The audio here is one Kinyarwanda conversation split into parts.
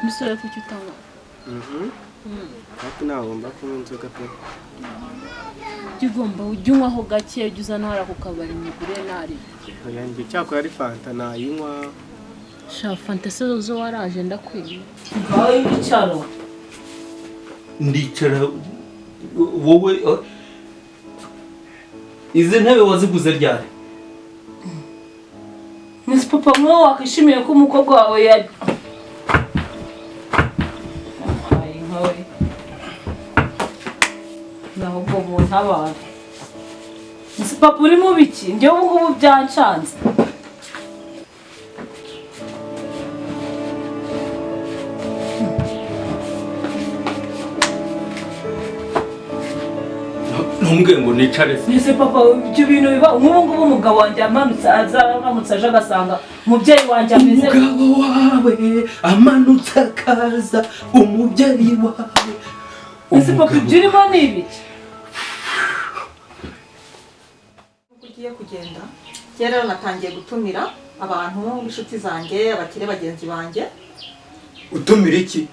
Musore kuki utanywa? Hafi nagomba kunywa inzoga pe. Ugomba ujya unywaho gake ujya uza ntara ku kabari mugure nari. Oya njye cyakora ari fanta nayinywa. Sha fanta se zo waraje ndakwiye. Ngaho ibicaro. Ndicara wowe izi ntebe waziguze ryari? Miss Papa mwo wakishimiye ko umukobwa wawe ya naho ngo mu ntabara. Miss Papa uri mu biki? Njye ubu ngubu byancanze. Ntumbwe ngo nicare. Miss Papa ibyo bintu biba nk'ubu ngubu umugabo wanjye amanutse azaramutse aje agasanga umubyeyi wanjye ameze. Umugabo wawe amanutse akaza umubyeyi wawe. Miss Papa ibyo urimo ni ibiki? Ugiye kugenda rero natangiye gutumira abantu b'inshuti zanjye abakire bagenzi banjye. Utumira iki?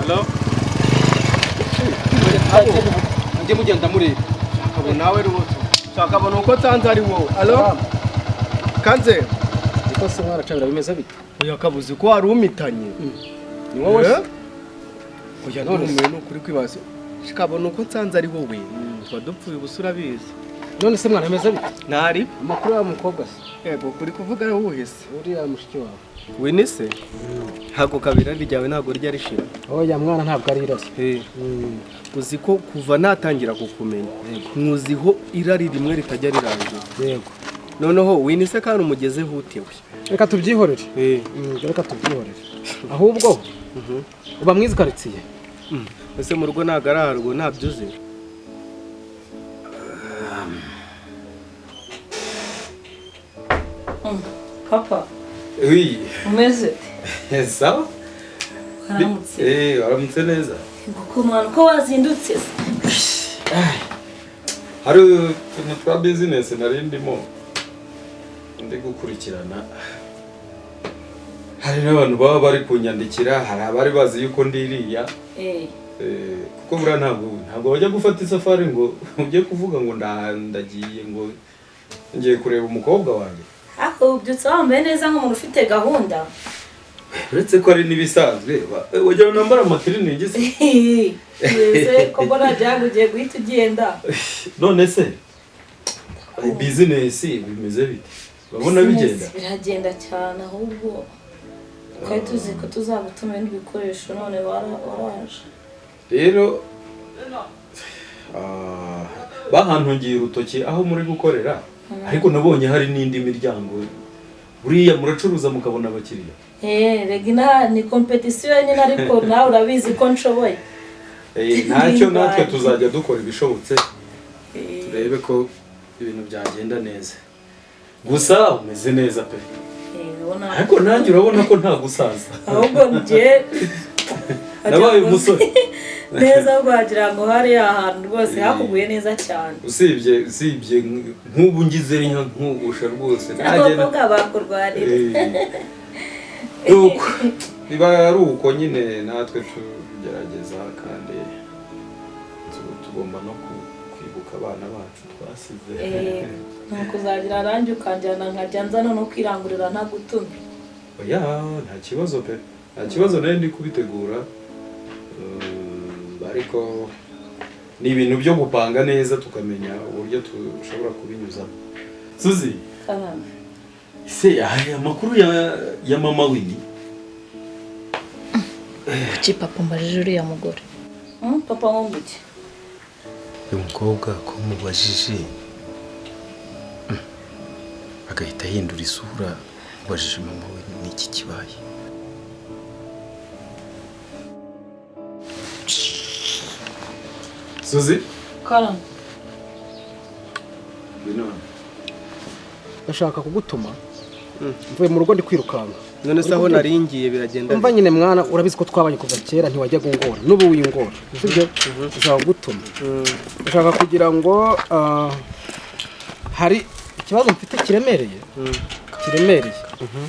Hello? Anje mugenda mureba. Akabo nawe rubuto. Shakabona uko tanze ari wowe. Hello? Kanze. Iko se mwaracabira bimeze bite? Oya kabuze ko wari umitanye. Ni wowe? Oya none no kuri kwibaza. Shakabona uko tanze ari wowe. Twadupfuye ubusura bizi. None se mwana bimeze bite? Ntari. Amakuru ya mukobwa se. Yego kuri kuvuga ari uhese. Uriya mushiki wawe. Winise? Hako kabira ryawe ntago rya rishira. Oya mwana ntabwo ari irase. Uzi ko kuva natangira kukumenya. Nkuziho irari rimwe ritajya rirangira. Yego. Noneho winise kandi umugezeho utewe. Reka tubyihorere. Reka tubyihorere. Ahubwo uba mwiza karitsiye. Ese mu rugo nagararwo nabyuze. Papa. Oui. Umeze. Sawa? Aramutse. Aramutse neza. Kuko mwana ko wazindutse. Hari utuntu twa business nari ndimo ndi gukurikirana. Hari n'abantu baba bari kunyandikira, hari abari bazi yuko ndiriya. Kuko bura ntabwo bajya gufata isafari ngo ujye kuvuga ngo ndagiye ngo ngiye kureba umukobwa wanjye. Ako ubyutse wambaye neza nk'umuntu ufite gahunda. Uretse ko ari nibisanzwe wajya nambara amatiriningi se. Ese ko mbona byagugiye guhita ugenda. None se business bimeze bite? Babona bigenda? Biragenda cyane ahubwo twari tuzi ko tuzagutuma ibindi bikoresho none waraje. Rero bahantungiye urutoki aho muri gukorera ariko nabonye hari n'indi miryango. Buriya muracuruza mukabona abakiriya. Regina ni competition nyine ariko nawe urabizi ko nshoboye. Ntacyo natwe tuzajya dukora ibishobotse. Turebe ko ibintu byagenda neza. Gusa umeze neza pe. Ariko nanjye urabona ko nta gusaza. Ahubwo njye nabaye umusore. Neza wagira ngo hari ahantu rwose hakuguye neza cyane. Usibye nk'ubu ngize nk'ugusha rwose. Ntabwo bakurwarira. Nuko biba ari uko nyine natwe tugerageza kandi tugomba no kwibuka abana bacu twasize. Nuko uzagira arangi ukanjyana nkajya nzana no kwirangurira ntagutumye. Oya nta kibazo pe. Nta kibazo nari ndi kubitegura. Ariko ni ibintu byo gupanga neza tukamenya uburyo dushobora kubinyuzamo. Suzi. Se aya makuru ya mama Winnie. Kuki papa mbajije uriya mugore? Papa wumbuke. Uyu mukobwa ko mubajije agahita yindura isura mubajije mama Winnie n'iki kibaye. Suzi karame ndashaka kugutuma mvuye mu rugo ndi kwirukanka none se aho naringiye biragenda umva nyine mwana urabizi ko twabanye kuva kera ntiwajyaga ungora n'ubu wingora sibyo ndashaka kugutuma ndashaka kugira ngo hari ikibazo mfite kiremereye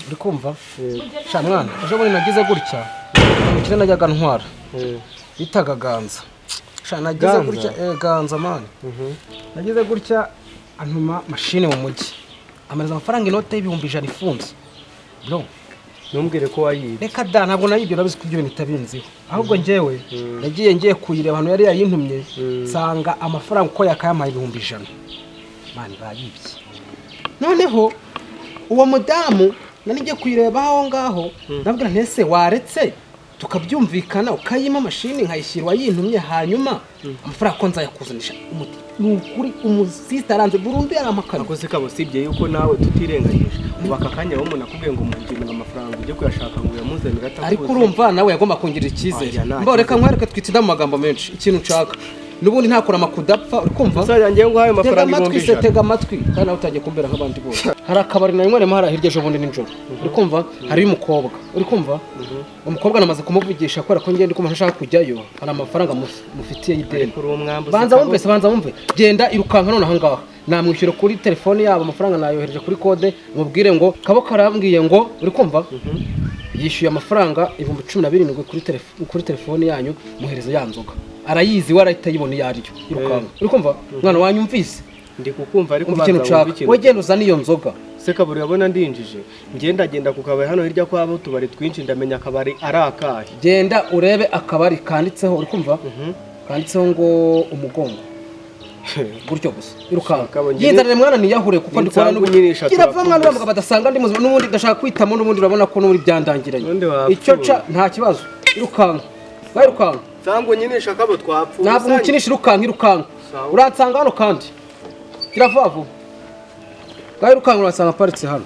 uri kumva sha mwana ejo bundi nagize gutya umukire najyaga ntwara bitaga ganza sha nagize gutya ganza mani nagize gutya antuma mashine mu mujyi amareza amafaranga inote y'ibihumbi 100 ifunze bro ntumbwire ko wayibye reka da ntabwo nayibye urabizi ko ibyo bintu itabinziho ahubwo njyewe ngiye kuyireba abantu yari yayintumye nsanga amafaranga uko yakayamaye 100 mani bayibye noneho uwo mudamu nani ngiye kuyireba aho ngaho nabwira ntese waretse tukabyumvikana ukayima mashini nkayishyira wayintumye hanyuma amafaranga ko nzayakuzanisha umuti nukuri umusista aranze burundu yaramakana akoze kabo sibye yuko nawe tutirenganyije ubaka kanya wo umuntu akubwiye ngo mugire amafaranga ujye kuyashaka ngo yamuzanira atakuze ariko urumva nawe yagomba kongera icyizere mbo reka nkwereke twitida mu magambo menshi ikintu nshaka nubundi ntakora amakudapfa urikumva sasa yanjye ngo hayo amafaranga amatwi se tega amatwi kandi nawe utagiye kumbera nk'abandi bose hari akabari na rimwe rema hirya ejo bundi nijoro urikumva hari umukobwa urikumva umukobwa namaze kumuvugisha kubera ko ngende kumva nshaka kujyayo hari amafaranga mufitiye y'ideni banza wumve genda irukanka none aha ngaha namwishyura kuri telefone yabo amafaranga nayohereje kuri kode mubwire ngo kabo karambwiye ngo urikumva yishyuye amafaranga 17,000 kuri telefone yanyu muhereza ya nzoga arayizi warahita yibona iyo ariyo irukanka urikumva mwana wanyumvise ndi kukumva ariko we genda uzana iyo nzoga se kaburi yabona ndinjije ngenda ku kabari hano hirya ko abo tubari twinshi ndamenya akabari ari akahe genda urebe akabari kanditseho urikumva kanditseho ngo umugongo gutyo gusa irukanka yinzanire mwana niyahure kuko ndikora n'ubunyinisha kirava mwana bamuga badasanga ndi muzima n'ubundi ndashaka kwitamo n'ubundi urabona ko n'uri byandangiranye icyo ca nta kibazo irukanka irukanka sango nyinisha kabo twapfu ntabwo mukinisha irukanka uransanga hano kandi kirava vuba irukanka uransanga aparitse hano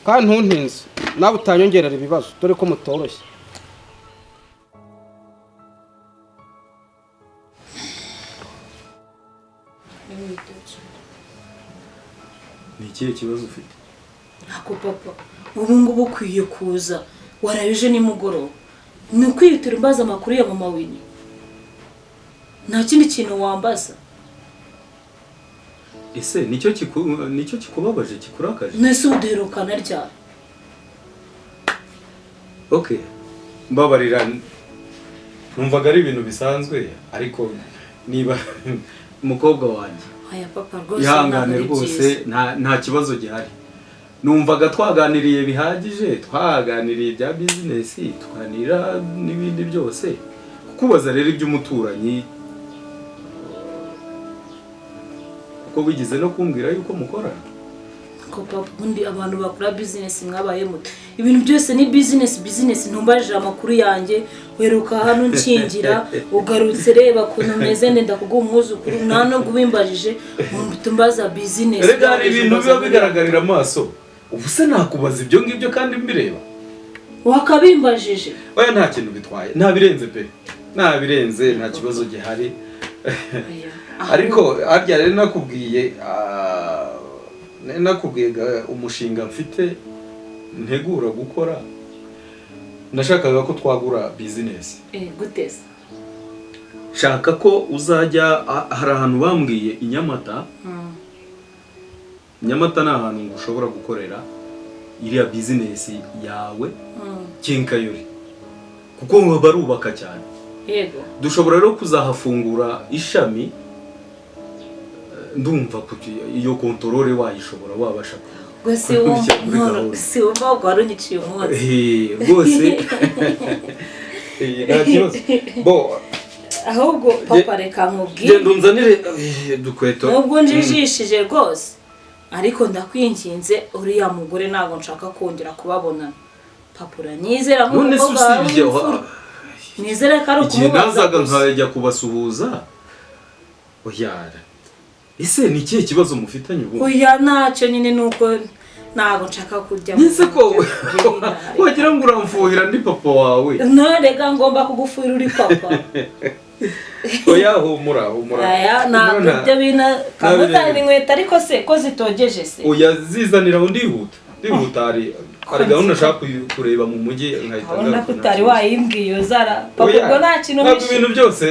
kandi ntuntinze nawe utanyongerera ibibazo dore ko mutoroshye ni ikihe kibazo ufite ako papa ubu ngubu ukwiye kuza warayuje nimugoroba ni ukwihutira umbaza amakuru ya mama Winnie nta kindi kintu wambaza ese nicyo kikubabaje kikurakaje nese uduherukana ryari okay mbabarira numvaga ari ibintu bisanzwe ariko niba umukobwa wanjye aya papa rwose ihangane rwose nta kibazo gihari numvaga twaganiriye bihagije twaganiriye bya business twanira n'ibindi byose kukubaza rero iby'umuturanyi kuko bigize no kumbwira yuko mukorana ko papa undi abantu bakora business mwabaye muto ibintu byose ni business ntumbaje amakuru yanjye weruka hano nshingira ugarutse reba kuntu meze ndenda kuguha umwuzukuru nta no gubimbajije tumbaza business rega ibintu biba bigaragarira amaso ubu se nakubaza ibyo ngibyo kandi mbireba wakabimbajije oya nta kintu bitwaye ntabirenze pe ntabirenze nta kibazo gihari ariko harya rero nakubwiye umushinga mfite ntegura gukora nashakaga ko twagura business guteza shaka ko uzajya hari ahantu bambwiye Inyamata Nyamata ni ahantu ushobora gukorera iriya business yawe Kinkayori kuko barubaka cyane yego dushobora rero kuzahafungura ishami ndumva kuti iyo controle wayishobora wabasha si wumva warungiciye umunsi rwose nta kibazo bo ahubwo papa reka nkubwire genda unzanire dukweto nubwo njijishije rwose ariko ndakwinginze uriya mugore ntabwo nshaka kongera kubabonana papa uranyizera nk'umukobwa wawe nizere ko ari ukumubaza nazaga nkajya kubasuhuza oya ese ni ikihe kibazo mufitanye ubu oya ntacyo nyine nuko ntabwo nshaka kurya nise ko wagira ngo uramfuhira ndi papa wawe ntarega ngomba kugufuhira uri papa oya humura aya ntabwo ibyo bintu kamuzanira inkweto ariko se ko zitogeje se oya zizanira aho ndihuta hari gahunda nashaka kureba mu mujyi nkahita urabona ko utari wayimbwiye uzara papa ubwo nta kintu ntabwo ibintu byose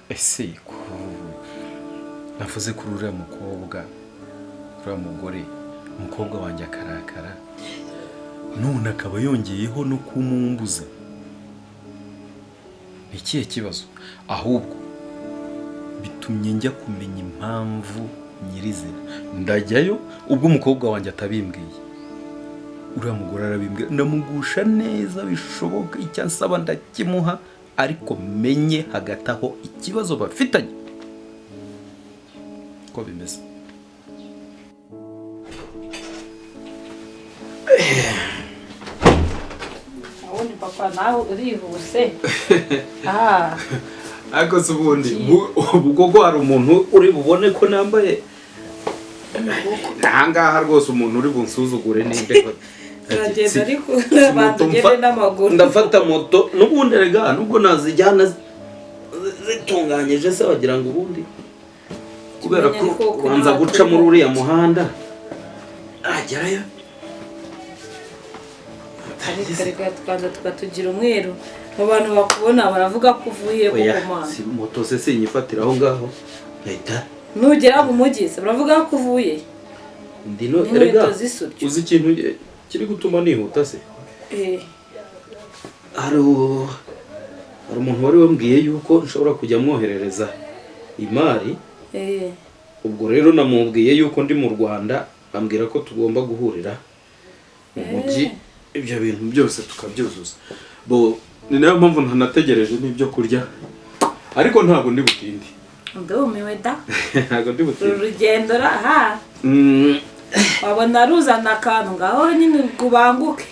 ese navuze kuri uriya mukobwa uriya mugore umukobwa wanjye akarakara none akaba yongeyeho no kumumbuza ni ikihe kibazo ahubwo bitumye njya kumenya impamvu nyirizina ndajyayo ubwo umukobwa wanjye atabimbwiye uriya mugore arabimbwira ndamugusha neza bishoboka icyo ansaba ndakimuha ariko menye hagati aho ikibazo bafitanye ko bimeze ubundi papa nawe urihuse ariko se ubundi ubwo hari umuntu uri bubone ko nambaye ahangaha rwose umuntu uri bunsuzugure n'imbeho uragenda ariko ugende n'amaguru ndafata moto n'ubundi rega nubwo nazijyana zitunganyije se wagira ngo ubundi kubera ko ubanza guca muri uriya muhanda agerayo reka tukaza tukatugira umweru mu bantu bakubona baravuga ko uvuye ku komanda moto se sinyifatira aho ngaho leta nugera mu mujyi se baravuga ko uvuye ndino rega uzi ikintu kiri gutuma nihuta se hari umuntu wari wambwiye yuko nshobora kujya mwoherereza imari ubwo rero namubwiye yuko ndi mu Rwanda ambwira ko tugomba guhurira mu mujyi ibyo bintu byose tukabyuzuza bo ni nayo mpamvu ntanategereje n'ibyo kurya ariko ntabwo ndi butindi ndumiwe da ntabwo ndi butindi urugendo raha wabona ruzana akantu ngaho nyine kubanguke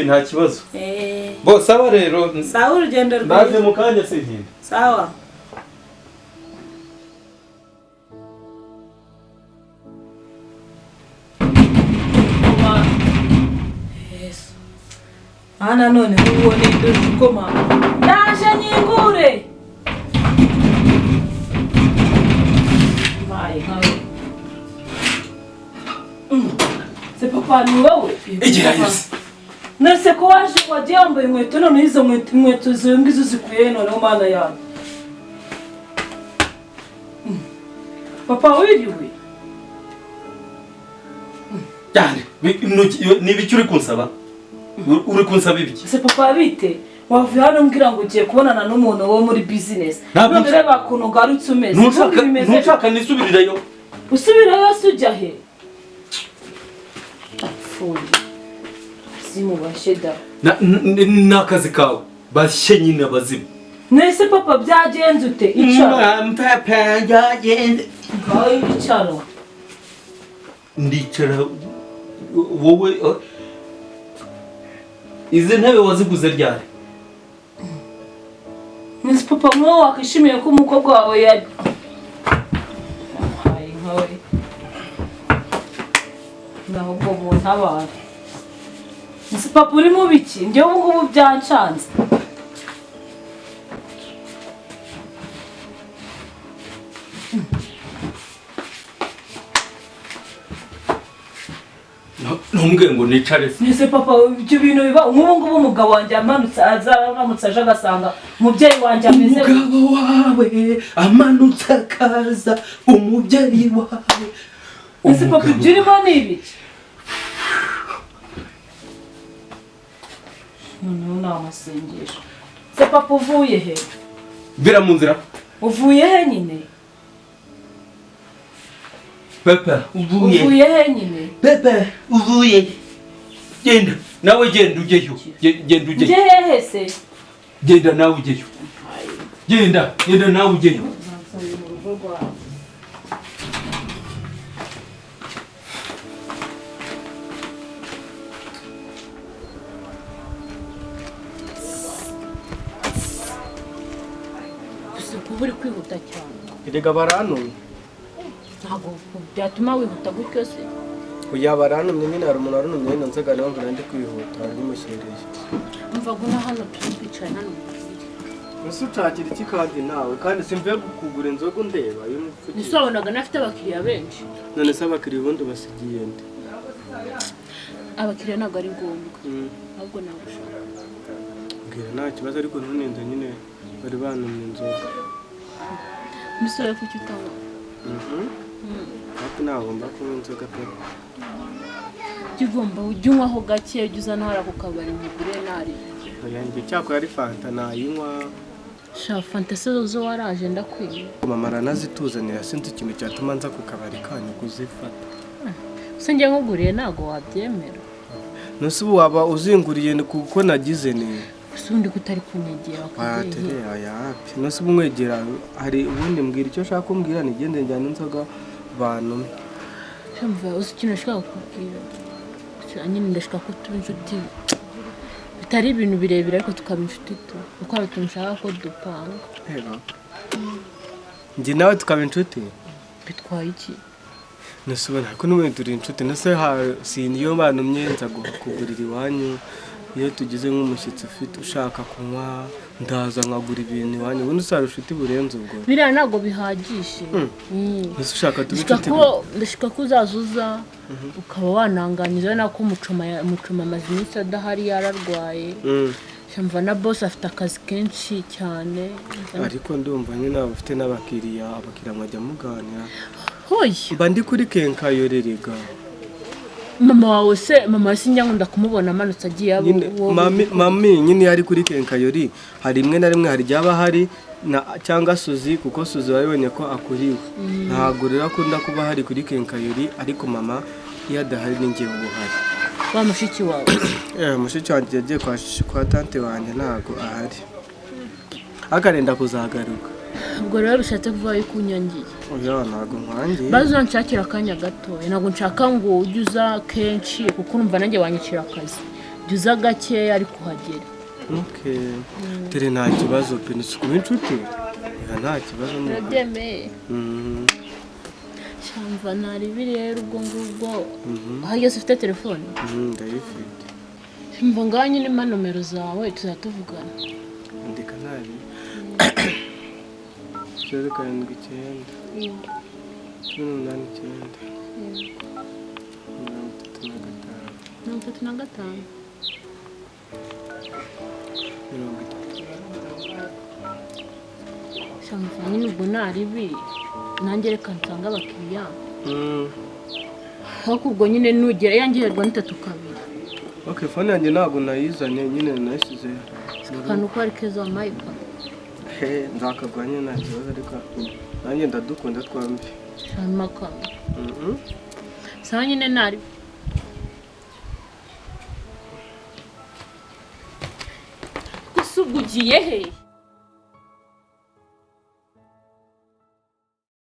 nta kibazo bo sawa rero sawa urugendo ndaje mu kanya se nkindi sawa ana none ubone ndukoma ndaje nyingure vai hai se papa ni wowe nese ko waje wagiye yambaye inkweto none izo inkweto zongizo zikuye none mana yanjye papa wiriwe cyane nibiki uri kunsaba uri kunsaba ibiki se papa bite wavuye hano mbwira ngo ugiye kubonana n'umuntu wo muri business none reba kuntu garutse umeze ntushaka nisubirirayo usubirayo se ujya he furi zimu basheda n'akazi kawe bashye nyine abazimu nese papa byagenze ute icara papa byagenze ngaho icara ndicara wowe izi ntebe waziguze ryari nese papa mwo wakishimiye ko umukobwa wawe yari nkawe nahubwo mu ntabara nese papa uri mu biki njyewe ubu ngubu byancanze ntumbwe ngo nicare nese papa ibyo bintu biba nk'ubu ngubu umugabo wanjye amanutse azaramutse aje agasanga umubyeyi wanjye ameze umugabo wawe amanutse akaza umubyeyi wawe nese papa ibyo urimo ni ibiki noneho ni amasengesho se papa uvuye he bira mu nzira uvuye he nyine Pepe uvuye he nyine Pepe uvuye genda nawe genda ujyeyo genda ujyeyo njye hehe se genda nawe ujyeyo genda nawe ujyeyo gusa kuba uri kwihuta cyane erega barantumye ntabwo byatuma wihuta gutyo se. Oya barantumye nyine hari umuntu waruntumye nyine nsaga niyo mvura ndi kwihuta ntimushyireye. Umva guna hano twicaye hano. Ese ucagira iki kandi nawe kandi simvuye kugura inzoga ndeba iyo mupfugiye. Nisobonaga nafite abakiriya benshi. None se abakiriya ubundi basigiye nde? Abakiriya ntabwo ari ngombwa. Ahubwo nagushaka. Mbwira nta kibazo ariko ntunenze nyine bari bantumye inzoga. Misore kuki utanywa? Ariko nagomba kunywa inzoga pe. Ugomba ujya unywaho gake ujya uzana hariya ku kabari mugure nari. Oya njye cyakora ari fanta nayinywa. Sha fanta se zo waraje ndakwiye. Mama aranazituzanira sinzi ikintu cyatuma nza ku kabari kanyu kuzifata. Se njye nkuguriye ntago wabyemera. Nose ubu waba uzinguriye kuko nagize ni. Usundi kutari kunyegera Atere ayapi. Nose ubu mwegera hari ubundi mbwira icyo shaka kumbwira nigende njyana inzoga bantu. Shamva usikintu shaka kukubwira. Nyine ndashaka ko tuba inshuti. Bitari ibintu birebire ariko tukaba inshuti tu. Uko ari tunshaka ko dupanga. Ego. Njye nawe tukaba inshuti. Bitwaye iki? Nasubona ko numwe turi inshuti nase siniyo bantumye nza kugurira iwanyu iyo tugize nk'umushyitsi ufite ushaka kunywa ndaza nkagura ibintu iwanyu ubundi usara inshuti burenze ubwo. Biriya ntago bihagije. Nase ushaka tubicuti. Ndashaka ko uzazuza ukaba wananganiza nako mucoma amazi iminsi adahari yararwaye. Shamva na boss afite akazi kenshi cyane. Ariko ndumva nyine abafite n'abakiriya mwajya muganira. Hoye Mba ndi kuri kenkayorerega. Mama sinjya nkunda kumubona amanutse agiye mami nyine yari kuri kenkayori hari rimwe na rimwe hari ryaba hari cyangwa Suzi kuko Suzi wabonye ko akuriwe. Ntabwo rero akunda kuba hari kuri kenkayori ariko mama iyo adahari ninjye ubuhari. Wa mushiki wawe? Mushiki wanjye yagiye kwa tante wanjye ntabwo ahari. Akarenda kuzagaruka. Ubwo rero bishatse kuvuga yuko unyangiye. Oya ntabwo nkwangiye. Bazo nshakira akanya gato. Ntabwo nshaka ngo ujye uza kenshi kuko urumva nanjye wanyicira akazi. Ujye uza gake ariko uhagere. Okay. Tere nta kibazo pe nisukuba inshuti. Nta kibazo n'uko. Ndabyemeye. Shamva nari birero ubwo ngubwo. Hageze ufite telefone? Ndayifite. Shamva ngaho nyine ma nomero zawe tuzatuvugana. Ndika nabi. 7 karindwi 9 18 35 Shamva nyine ubwo nari biri nanjye reka nsanga abakiriya. Ariko ubwo nyine nugera yangiherwa n'itatu kabiri. Okay, phone yanjye ntabwo nayizanye nyine nayisize. Kantu ko ari keza wa Mike. Nzakagwanye nta kibazo ariko nanjye ndadukunda twambi. Shama kama. Sawa nyine nari. Kusugugiye he?